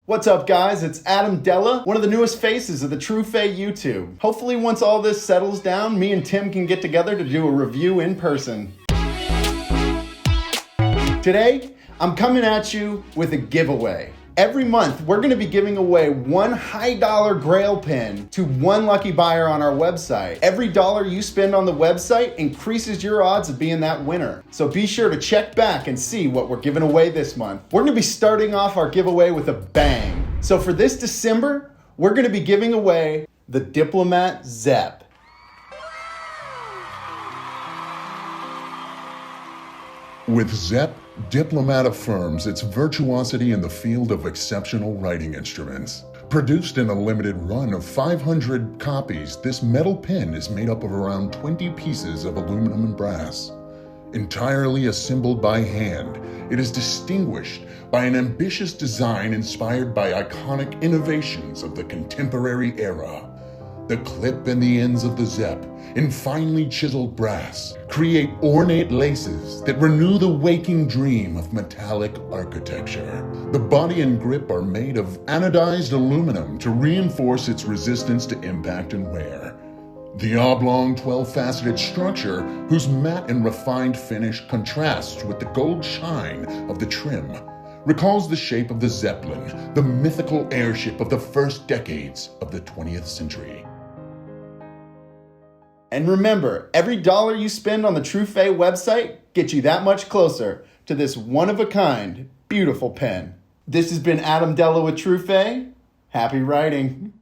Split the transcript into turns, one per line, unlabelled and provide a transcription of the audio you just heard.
What's up, guys? It's Adam Della, one of the newest faces of the Truphae YouTube. Hopefully once all this settles down, me and Tim can get together to do a review in person. Today, I'm coming at you with a giveaway. Every month, we're gonna be giving away one high-dollar Grail pin to one lucky buyer on our website. Every dollar you spend on the website increases your odds of being that winner. So be sure to check back and see what we're giving away this month. We're gonna be starting off our giveaway with a bang. So for this December, we're gonna be giving away the Diplomat Zepp.
With Zepp, Diplomat affirms its virtuosity in the field of exceptional writing instruments. Produced in a limited run of 500 copies, this metal pen is made up of around 20 pieces of aluminum and brass. Entirely assembled by hand, it is distinguished by an ambitious design inspired by iconic innovations of the contemporary era. The clip and the ends of the Zepp, in finely chiseled brass, create ornate laces that renew the waking dream of metallic architecture. The body and grip are made of anodized aluminum to reinforce its resistance to impact and wear. The oblong 12-faceted structure, whose matte and refined finish contrasts with the gold shine of the trim, recalls the shape of the Zeppelin, the mythical airship of the first decades of the 20th century.
And remember, every dollar you spend on the Truphae website gets you that much closer to this one-of-a-kind, beautiful pen. This has been Adam Della with Truphae. Happy writing.